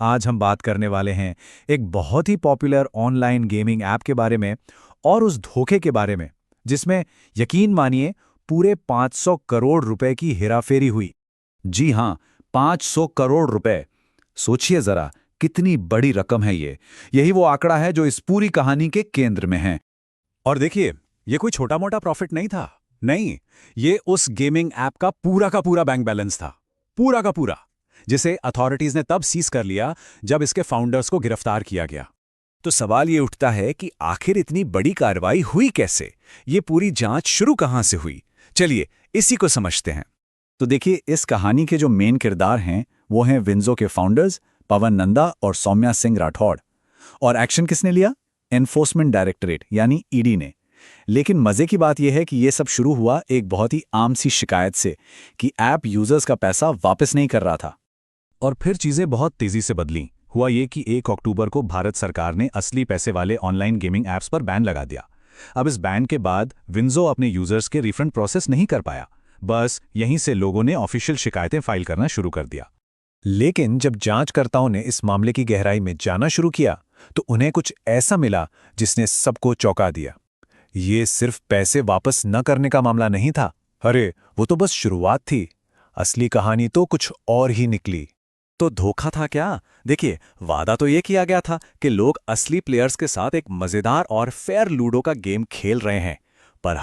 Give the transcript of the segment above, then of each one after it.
आज हम बात करने वाले हैं एक बहुत ही पॉपुलर ऑनलाइन गेमिंग ऐप के बारे में और उस धोखे के बारे में जिसमें यकीन मानिए पूरे 500 करोड़ रुपए की हेराफेरी हुई। जी हाँ, 500 करोड़ रुपए। सोचिए जरा, कितनी बड़ी रकम है ये। यही वो आंकड़ा है जो इस पूरी कहानी के केंद्र में है। और देखिए, ये कोई छोटा मोटा प्रॉफिट नहीं था। नहीं, ये उस गेमिंग ऐप का पूरा बैंक बैलेंस था। पूरा का पूरा, जिसे अथॉरिटीज ने तब सीज कर लिया जब इसके फाउंडर्स को गिरफ्तार किया गया। तो सवाल ये उठता है कि आखिर इतनी बड़ी कार्रवाई हुई कैसे? ये पूरी जांच शुरू कहां से हुई? चलिए इसी को समझते हैं। तो देखिए, इस कहानी के जो मेन किरदार हैं वो हैं विंजो के फाउंडर्स पवन नंदा और सौम्या सिंह राठौड़। और एक्शन किसने लिया? एनफोर्समेंट डायरेक्टरेट यानी ईडी ने। लेकिन मजे की बात यह है कि यह सब शुरू हुआ एक बहुत ही आम सी शिकायत से कि ऐप यूजर्स का पैसा वापस नहीं कर रहा था। और फिर चीजें बहुत तेजी से बदलीं। हुआ ये कि 1 अक्टूबर को भारत सरकार ने असली पैसे वाले ऑनलाइन गेमिंग ऐप्स पर बैन लगा दिया। अब इस बैन के बाद विंजो अपने यूजर्स के रिफंड प्रोसेस नहीं कर पाया। बस यहीं से लोगों ने ऑफिशियल शिकायतें फाइल करना शुरू कर दिया। लेकिन जब जांचकर्ताओं ने इस मामले की गहराई में जाना शुरू किया तो उन्हें कुछ ऐसा मिला जिसने सबको चौंका दिया। ये सिर्फ पैसे वापस न करने का मामला नहीं था। अरे वो तो बस शुरुआत थी। असली कहानी तो कुछ और ही निकली। तो धोखा था क्या? देखिए, वादा तो ये किया गया था कि लोग असली प्लेयर्स के साथ एक मजेदार और फेयर लूडो का गेम खेल रहे हैं, पर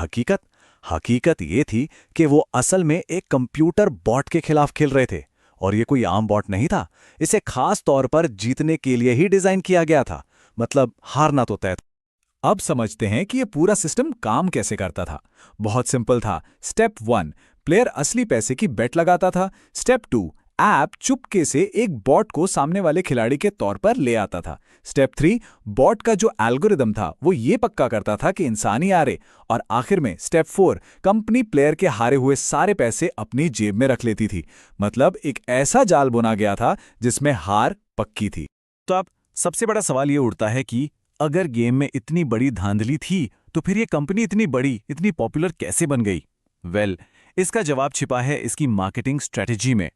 हकीकत ये थी कि वो असल में एक कंप्यूटर बॉट के खिलाफ खेल रहे थे। और ये कोई आम बॉट नहीं था। इसे खास तौर पर जीतने के लिए ही डिजाइन किया गया था। मतलब हारना तो तय था। अब समझते हैं कि ये पूरा सिस्टम काम कैसे करता था। बहुत सिंपल था। स्टेप 1, प्लेयर असली पैसे की बेट लगाता था। स्टेप 2, ऐप चुपके से एक बॉट को सामने वाले खिलाड़ी के तौर पर ले आता था। स्टेप 3, बॉट का जो एल्गोरिदम था वो ये पक्का करता था कि इंसान ही हारे। और आखिर में स्टेप 4, कंपनी प्लेयर के हारे हुए सारे पैसे अपनी जेब में रख लेती थी। मतलब एक ऐसा जाल बुना गया था जिसमें हार पक्की थी। तो अब सबसे बड़ा सवाल ये उठता है कि अगर गेम में इतनी बड़ी धांधली थी तो फिर ये कंपनी इतनी बड़ी, इतनी पॉपुलर कैसे बन गई? इसका जवाब छिपा है इसकी मार्केटिंग स्ट्रेटजी में।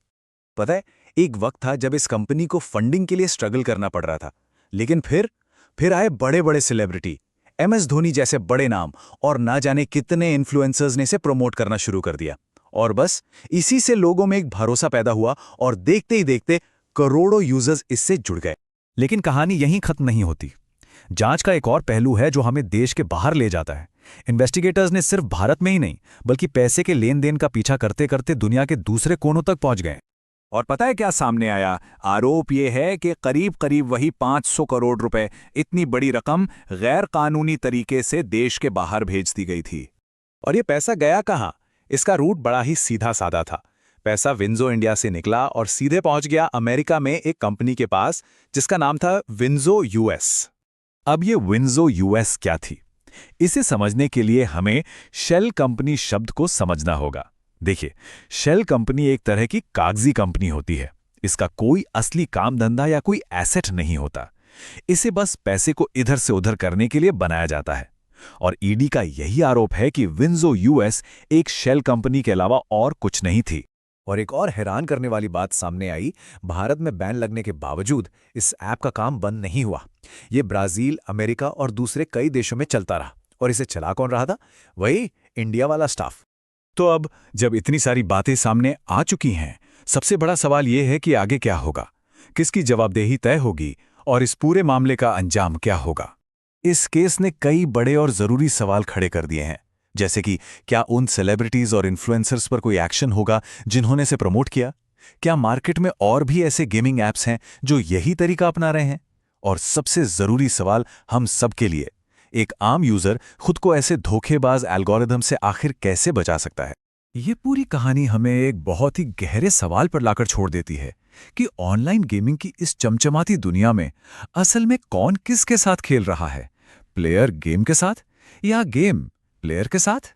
पता है, एक वक्त था जब इस कंपनी को फंडिंग के लिए स्ट्रगल करना पड़ रहा था। लेकिन फिर आए बड़े बड़े सेलिब्रिटी, MS धोनी जैसे बड़े नाम, और ना जाने कितने इन्फ्लुएंसर्स ने इसे प्रमोट करना शुरू कर दिया। और बस इसी से लोगों में एक भरोसा पैदा हुआ और देखते ही देखते करोड़ों यूजर्स इससे जुड़ गए। लेकिन कहानी यहीं खत्म नहीं होती। जांच का एक और पहलू है जो हमें देश के बाहर ले जाता है। इन्वेस्टिगेटर्स ने सिर्फ भारत में ही नहीं बल्कि पैसे के लेन देन का पीछा करते करते दुनिया के दूसरे कोनों तक पहुंच गए। और पता है क्या सामने आया? आरोप ये है कि करीब वही 500 करोड़ रुपए, इतनी बड़ी रकम गैर कानूनी तरीके से देश के बाहर भेज दी गई थी। और ये पैसा गया कहाँ? इसका रूट बड़ा ही सीधा साधा था। पैसा विंजो इंडिया से निकला और सीधे पहुंच गया अमेरिका में एक कंपनी के पास जिसका नाम था विंजो US। अब ये विंजो US क्या थी? इसे समझने के लिए हमें शेल कंपनी शब्द को समझना होगा। देखिए, शेल कंपनी एक तरह की कागजी कंपनी होती है। इसका कोई असली काम धंधा या कोई एसेट नहीं होता। इसे बस पैसे को इधर से उधर करने के लिए बनाया जाता है। और ईडी का यही आरोप है कि विंजो US एक शेल कंपनी के अलावा और कुछ नहीं थी। और एक और हैरान करने वाली बात सामने आई। भारत में बैन लगने के बावजूद इस ऐप का काम बंद नहीं हुआ। ये ब्राजील, अमेरिका और दूसरे कई देशों में चलता रहा। और इसे चला कौन रहा था? वही इंडिया वाला स्टाफ। तो अब जब इतनी सारी बातें सामने आ चुकी हैं, सबसे बड़ा सवाल यह है कि आगे क्या होगा? किसकी जवाबदेही तय होगी और इस पूरे मामले का अंजाम क्या होगा? इस केस ने कई बड़े और जरूरी सवाल खड़े कर दिए हैं, जैसे कि क्या उन सेलिब्रिटीज और इन्फ्लुएंसर्स पर कोई एक्शन होगा जिन्होंने इसे प्रमोट किया? क्या मार्केट में और भी ऐसे गेमिंग ऐप्स हैं जो यही तरीका अपना रहे हैं? और सबसे जरूरी सवाल हम सबके लिए, एक आम यूजर खुद को ऐसे धोखेबाज एल्गोरिदम से आखिर कैसे बचा सकता है? ये पूरी कहानी हमें एक बहुत ही गहरे सवाल पर लाकर छोड़ देती है कि ऑनलाइन गेमिंग की इस चमचमाती दुनिया में असल में कौन किसके साथ खेल रहा है? प्लेयर गेम के साथ या गेम प्लेयर के साथ?